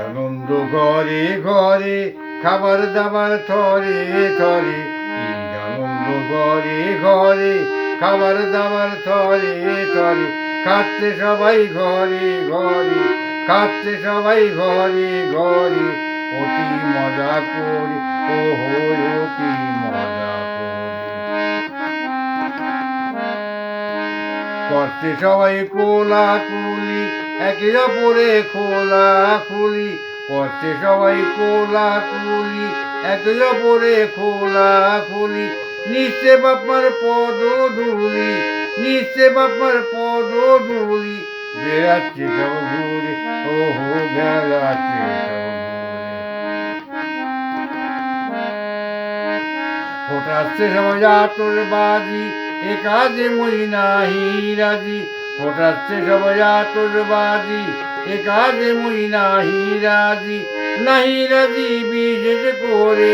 আনন্দ ঘরে ঘরে খাবার দাবার থরে থরে, আনন্দ ঘরে ঘরে খাবার দাবার থরে থরে, খাচ্ছে সবাই ঘরে ঘরে, খাচ্ছে সবাই ঘরে ঘরে, অতি মজা করে ও অতি মজা করছে সবাই কোলাকুলি, একে অপরে খোলাখুলি, করছে সবাই কোলাকুলি, একে অপরে খোলাখুলি, নিচে বাপার পদ ধুলি, নিচে বাপার পদ ধুলি, বেড়াচ্ছে সব ঘুরে ওহো বেড়াচ্ছে সব ফোটাচ্ছে সবাই আতর বাজি, এ কাজে মই নাহি রাজি, ফোটাচ্ছে সবাই আতর বাজি, এ কাজে মই নাহি রাজি, নাহি রাজি বিশেষ করে,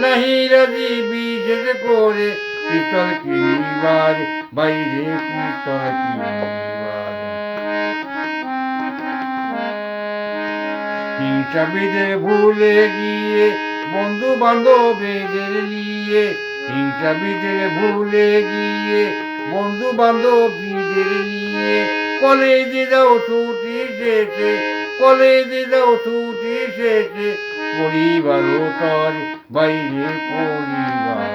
নাহি রাজি বিশেষ করে, পিতল কিনিবার বাইরে পিতল কিনিবার, হিংসাবিদের ভুলে গিয়ে বন্ধু বান্ধবীদের নিয়ে, হিংসাবিদের ভুলে গিয়ে বন্ধু বান্ধবীদের নিয়ে, কলেজে যাও ছুটি শেষে, কলেজে যাও ছুটি শেষে, পরিবারও তর বাইরে পরিবার,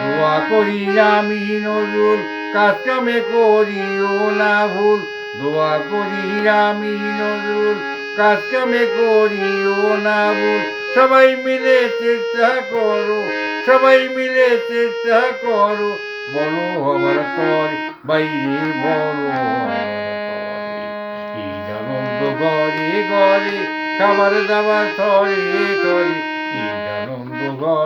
দোয়া করি আমি নজরুল কাজ কামে করিও না ভুল, দোয়া করি আমি নজরুল কাজ কামে করিও না ভুল, সবাই মিলে চেষ্টা করো, সবাই মিলে চেষ্টা করো, বড় হবার তরে বাইরে বড় হবার তরে, আনন্দ ঘরে ঘরে খাবার দাবার থরে থরে, আনন্দ ঘরে।